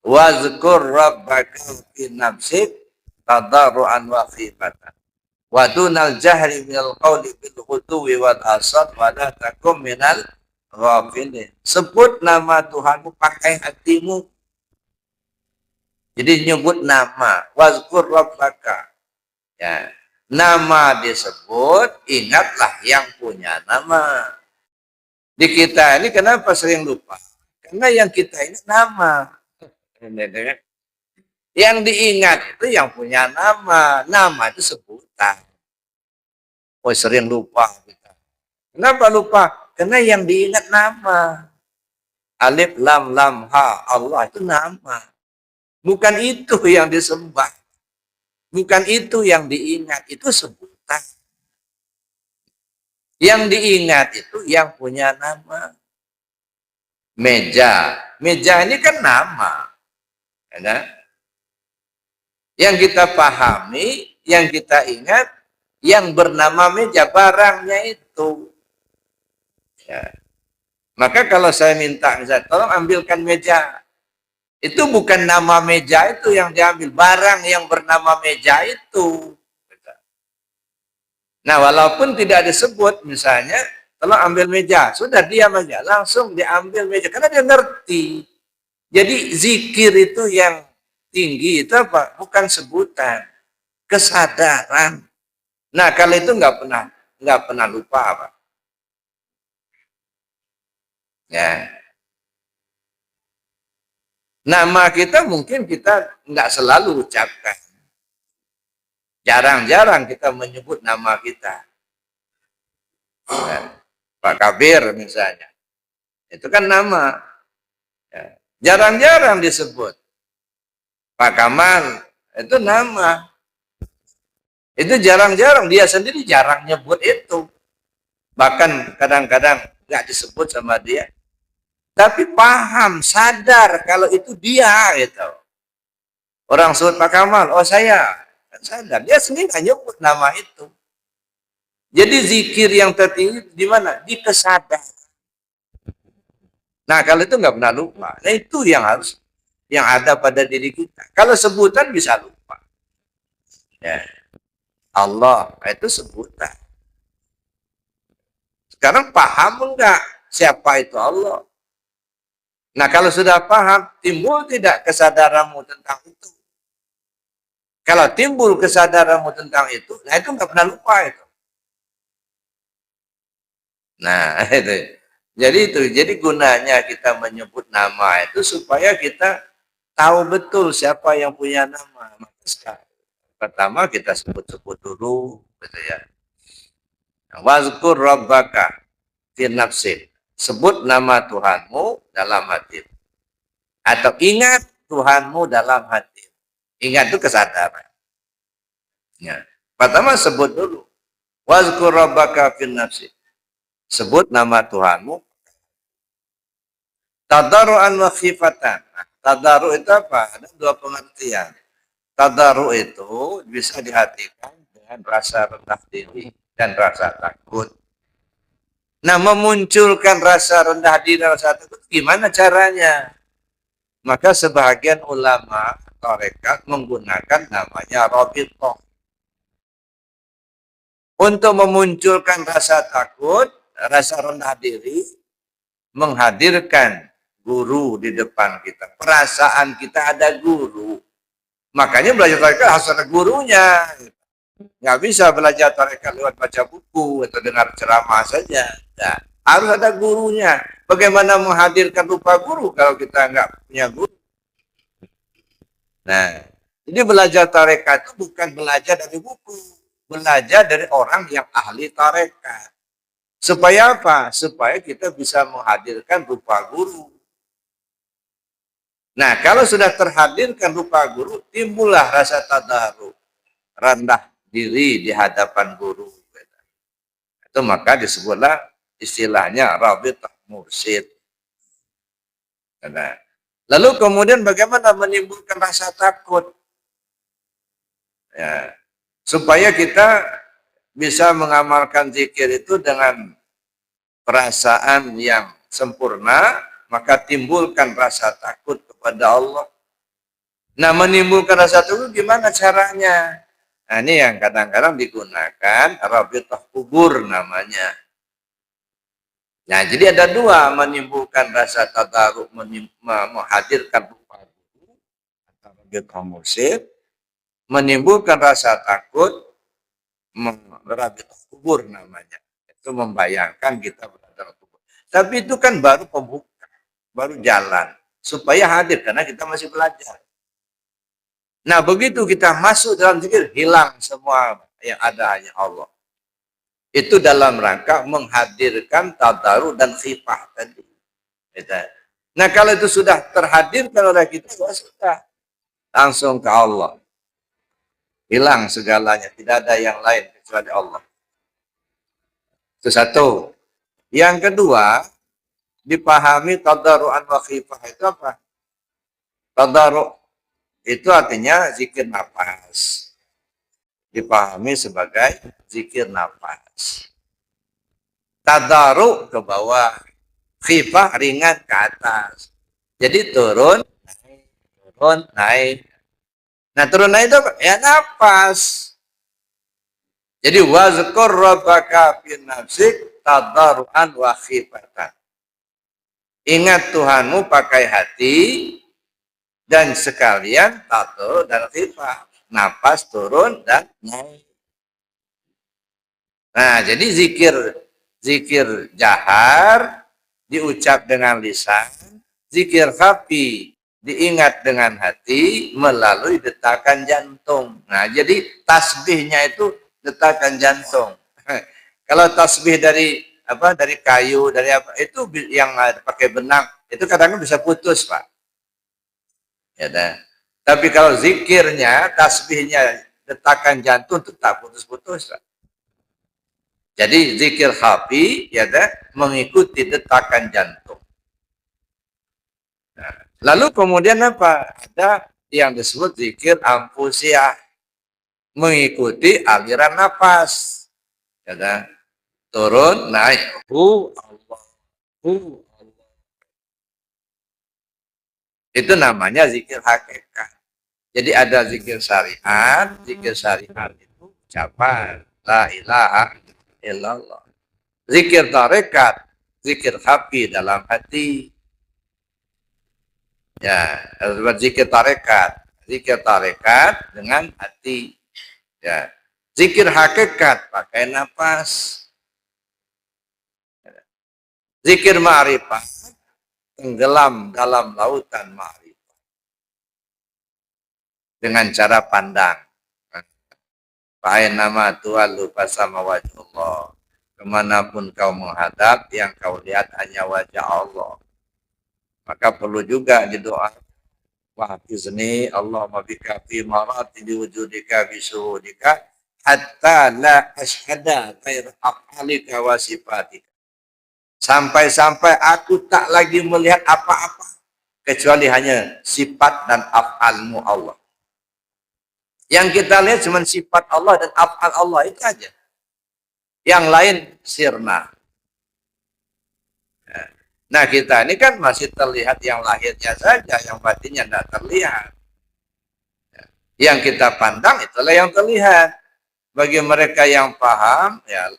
Wazkur rabbaka fi nafsik tadarruan wa khifatan. Wa dunal jahri minal qawli bil ghudwi wal asad wa la takum minal ghafilin. Sebut nama Tuhanmu pakai hatimu. Jadi nyebut nama. Wazkur rabbaka. Ya. Nama disebut, ingatlah yang punya nama. Di kita ini kenapa sering lupa? Karena yang kita ini nama. Yang diingat itu yang punya nama. Nama itu sebutan. Oh sering lupa kita. Kenapa lupa? Karena yang diingat nama. Alif, lam, lam, ha. Allah itu nama. Bukan itu yang disembah. Bukan itu yang diingat. Itu sebutan. Yang diingat itu yang punya nama. Meja. Meja ini kan nama. Ya, yang kita pahami, yang kita ingat, yang bernama meja, barangnya itu. Ya. Maka kalau saya minta, misalnya, tolong ambilkan meja. Itu bukan nama meja itu yang diambil, barang yang bernama meja itu. Nah, walaupun tidak disebut, misalnya, tolong ambil meja. Sudah diam aja, langsung diambil meja. Karena dia ngerti. Jadi zikir itu yang tinggi itu apa? Bukan sebutan, kesadaran. Nah, kalau itu nggak pernah lupa apa? Ya. Nama kita mungkin kita nggak selalu ucapkan. Jarang-jarang kita menyebut nama kita. Ya. Pak Kabir misalnya. Itu kan nama. Ya. Jarang-jarang disebut. Pak Kamal, itu nama. Itu jarang-jarang, dia sendiri jarang nyebut itu. Bahkan kadang-kadang nggak disebut sama dia. Tapi paham, sadar kalau itu dia gitu. Orang sebut Pak Kamal, oh saya. Sadar, dia sendiri nggak nyebut nama itu. Jadi zikir yang tertinggi di mana? Di kesadaran. Nah, kalau itu nggak pernah lupa. Nah, itu yang ada pada diri kita. Kalau sebutan bisa lupa. Ya. Allah itu sebutan. Sekarang paham enggak siapa itu Allah? Nah, kalau sudah paham, timbul tidak kesadaranmu tentang itu? Kalau timbul kesadaranmu tentang itu, nah itu nggak pernah lupa itu. Nah, itu. Jadi gunanya kita menyebut nama itu supaya kita tahu betul siapa yang punya nama. Maka pertama kita sebut-sebut dulu, gitu ya. Wazkur rabbaka fi nafsin. Sebut nama Tuhanmu dalam hati. Atau ingat Tuhanmu dalam hati. Ingat itu kesadaran. Ya. Pertama sebut dulu. Wazkur rabbaka fi nafsin. Sebut nama Tuhanmu. Tadarru'an wa khifatan. Tadarru' itu apa? Ada dua pengertian. Tadarru' itu bisa dihatikan dengan rasa rendah diri dan rasa takut. Nah, memunculkan rasa rendah diri dan rasa takut gimana caranya? Maka sebagian ulama tarekat menggunakan namanya rabithah. Untuk memunculkan rasa takut, rasa rendah diri, menghadirkan guru di depan kita. Perasaan kita ada guru. Makanya belajar tarekat harus ada gurunya. Nggak bisa belajar tarekat lewat baca buku atau dengar ceramah saja. Nah, harus ada gurunya. Bagaimana menghadirkan rupa guru kalau kita nggak punya guru? Nah, jadi belajar tarekat itu bukan belajar dari buku. Belajar dari orang yang ahli tarekat. Supaya apa? Supaya kita bisa menghadirkan rupa guru. Nah, kalau sudah terhadirkan rupa guru, timbullah rasa tadarru, rendah diri di hadapan guru. Itu maka disebutlah istilahnya rabithah mursyid. Nah, lalu kemudian bagaimana menimbulkan rasa takut? Ya, supaya kita bisa mengamalkan zikir itu dengan perasaan yang sempurna, maka timbulkan rasa takut kepada Allah. Nah, menimbulkan rasa takut gimana caranya? Nah, ini yang kadang-kadang digunakan rabithah kubur namanya. Nah, jadi ada dua, menimbulkan rasa tadarruk, menghadirkan rupa guru atau rabithah mursyid, menimbulkan rasa takut, rabithah kubur namanya. Itu membayangkan kita berada dalam kubur. Tapi itu kan baru pembuka, baru jalan supaya hadir karena kita masih belajar. Nah, begitu kita masuk dalam zikir, hilang semua yang ada hanya Allah. Itu dalam rangka menghadirkan tadarruk dan khifah tadi. Nah, kalau itu sudah terhadirkan oleh kita, ya sudah langsung ke Allah. Hilang segalanya, tidak ada yang lain kecuali Allah. Itu satu. Yang kedua, dipahami tadarru'an wa khifah itu apa? Tadarru' itu artinya zikir nafas. Dipahami sebagai zikir nafas. Tadarru' ke bawah, khifah ringan ke atas. Jadi turun, naik, turun, naik. Nah, turun naik itu apa? Ya nafas. Jadi wazkur rabbaka fi nafsik tadarruan wa khifatan. Ingat Tuhanmu pakai hati, Dan sekalian tato dan khifah. Napas turun dan naik. Nah, jadi zikir jahar diucap dengan lisan, zikir khafi diingat dengan hati melalui detakan jantung. Nah, jadi tasbihnya itu detakan jantung. Kalau tasbih dari apa, dari kayu, dari apa, itu yang pakai benang, itu kadang-kadang bisa putus, Pak. Ya, dah. Tapi kalau zikirnya, tasbihnya detakan jantung tetap putus-putus, Pak. Jadi zikir khafi ya dah, mengikuti detakan jantung. Nah, lalu kemudian apa? Ada yang disebut zikir ampusiah, mengikuti aliran nafas. Ya dah. Turun, naik. Allah. Allah. Itu namanya zikir hakikat. Jadi ada zikir syariat. Zikir syariat itu ucapan la ilaha illallah. Zikir tarekat, zikir khafi dalam hati. Ya, zikir tarekat dengan hati. Ya, zikir hakikat pakai nafas. Zikir ma'rifat tenggelam dalam lautan ma'rifat dengan cara pandang. Fa'ain nama tu'allu fasama wajhullah. Kemanapun kau menghadap, yang kau lihat hanya wajah Allah. Maka perlu juga didoa. Wahfizni Allahumma bika fi marati wujudika bisuhudika hatta la ashhada ghair af'alika wa sifatika. Sampai-sampai aku tak lagi melihat apa-apa kecuali hanya sifat dan af'almu Allah. Yang kita lihat cuma sifat Allah dan af'al Allah, itu aja. Yang lain sirna. Nah, kita ini kan masih terlihat yang lahirnya saja, yang batinnya tidak terlihat. Yang kita pandang itulah yang terlihat. Bagi mereka yang paham, ya,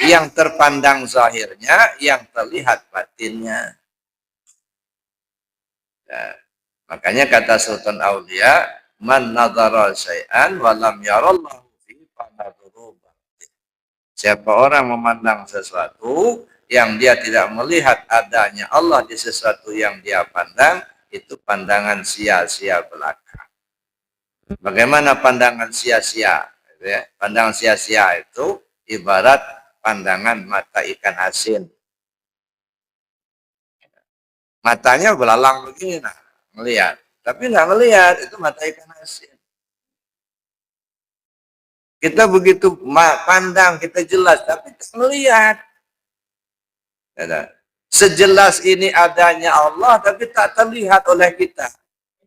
yang terpandang zahirnya, yang terlihat batinnya. Ya, makanya kata Sultan Aulia, man nadhara syai'an wa lam yarallahu fi fanadhuru. Siapa orang memandang sesuatu yang dia tidak melihat adanya Allah di sesuatu yang dia pandang, itu pandangan sia-sia belaka. Bagaimana pandangan sia-sia? Pandangan sia-sia itu ibarat pandangan mata ikan asin. Matanya belalang begini, nah, melihat. Tapi nggak melihat, itu mata ikan asin. Kita begitu pandang, kita jelas, tapi tak melihat. Sejelas ini adanya Allah, tapi tak terlihat oleh kita.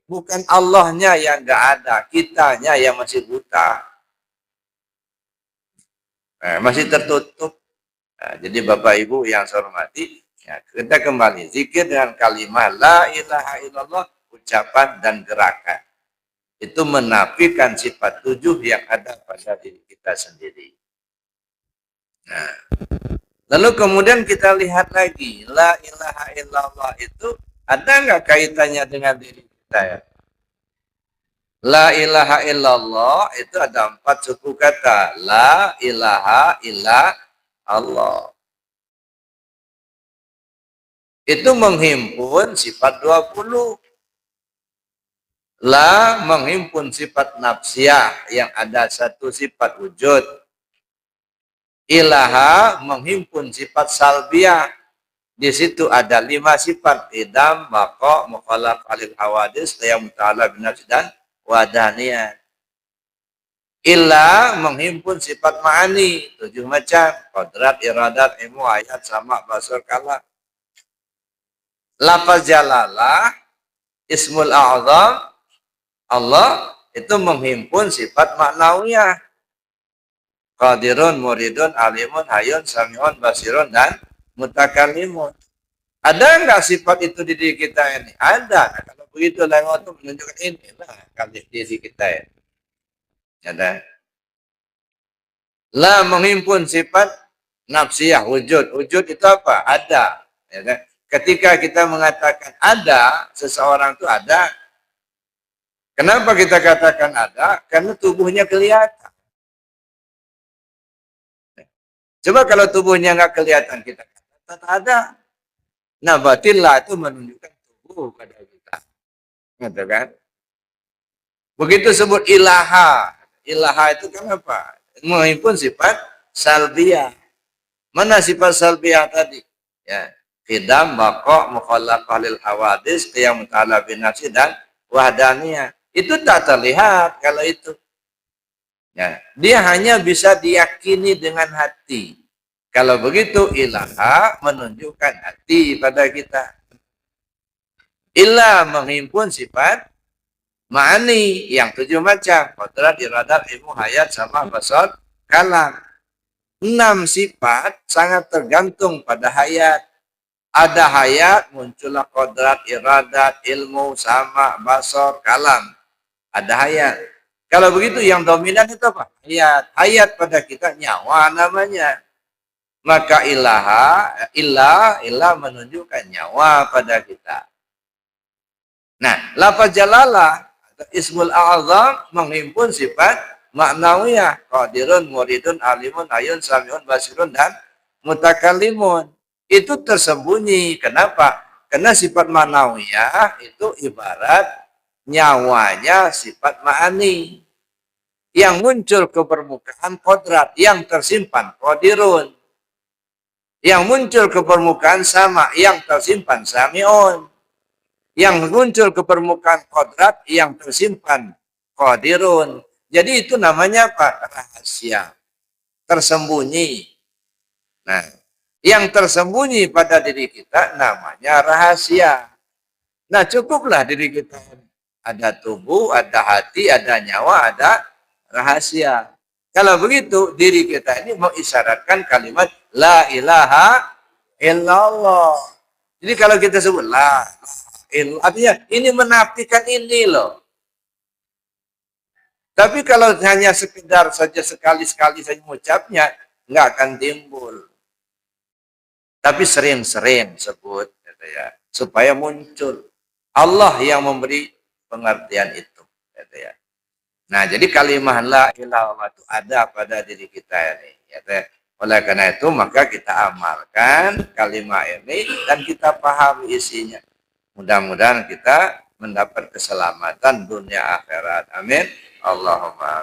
Bukan Allahnya yang nggak ada, kitanya yang masih buta. Masih tertutup. Nah, jadi Bapak Ibu yang saya hormati, ya, kita kembali zikir dengan kalimat la ilaha illallah, ucapan dan gerakan. Itu menafikan sifat 7 yang ada pada diri kita sendiri. Nah, lalu kemudian kita lihat lagi, la ilaha illallah itu ada nggak kaitannya dengan diri kita ya? La ilaha illallah itu ada 4 suku kata. La ilaha illa Allah. Itu menghimpun sifat 20. La menghimpun sifat nafsiyah yang ada 1 sifat wujud. Ilaha menghimpun sifat salbiyah. Di situ ada 5 sifat. Idam, maqo, mukhalaf alil hawadis, qiyam ta'ala binafsi dan wadaniyah. Illa menghimpun sifat ma'ani 7 macam. Kodrat, iradat, ilmu, ayat, sama, basur, kalam. Lafaz jalalah, ismul a'zam, Allah itu menghimpun sifat maknawiyah. Qadirun, muridun, alimun, hayun, samiun, basirun, dan mutakallimun. Ada enggak sifat itu di diri kita ini? Ada. Nah, kalau begitu lewat itu menunjukkan ini lah kali diri kita ini. Ada. La menghimpun sifat nafsiyah, wujud. Wujud itu apa? Ada. Ya, ketika kita mengatakan ada, seseorang itu ada, Kenapa kita katakan ada? Karena tubuhnya kelihatan. Coba kalau tubuhnya nggak kelihatan, kita katakan ada. Nah, batinlah itu menunjukkan tubuh pada kita. Gitu kan? Begitu sebut ilaha. Ilaha itu kan apa? Menghimpun sifat salbiyah. Mana sifat salbiyah tadi? Ya. Khidam, baqo, mukhallaqah lil hawadis, qiyam ta'ala binafsi, dan wahdaniyah. Itu tak terlihat kalau itu. Ya. Dia hanya bisa diyakini dengan hati. Kalau begitu, ilaha menunjukkan hati pada kita. Ilah menghimpun sifat ma'ani yang 7 macam. Kodrat, iradat, ilmu, hayat, sama, basar, kalam. 6 sifat sangat tergantung pada hayat. Ada hayat, muncullah kodrat, iradat, ilmu, sama, basar, kalam. Ada hayat. Kalau begitu yang dominan itu apa? Hayat. Hayat pada kita nyawa namanya. Maka ilah menunjukkan nyawa pada kita. Nah, lafaz jalalah atau ismul a'zam menghimpun sifat maknawiyah, qadirun, muridun, alimun, ayun, samiun, basirun, dan mutakallimun. Itu tersembunyi. Kenapa? Karena sifat maknawiyah itu ibarat nyawanya sifat ma'ani. Yang muncul ke permukaan kodrat, yang tersimpan qadirun. Yang muncul ke permukaan sama, yang tersimpan samiun. Yang muncul ke permukaan kodrat, yang tersimpan qadirun. Jadi itu namanya apa? Rahasia. Tersembunyi. Nah, yang tersembunyi pada diri kita namanya rahasia. Nah, cukuplah diri kita. Ada tubuh, ada hati, ada nyawa, ada rahasia. Kalau begitu, diri kita ini mengisyaratkan kalimat La ilaha illallah. Jadi kalau kita sebut La artinya ini menafikan ini loh. Tapi kalau hanya sekedar saja sekali-sekali saja mengucapnya, nggak akan timbul. Tapi sering-sering sebut, gitu ya, supaya muncul. Allah yang memberi pengertian itu, gitu ya. Nah, jadi kalimat la ilaha illallah itu ada pada diri kita ini. Gitu ya. Oleh karena itu, maka kita amalkan kalimat ini dan kita pahami isinya. Mudah-mudahan kita mendapat keselamatan dunia akhirat. Amin. Allahumma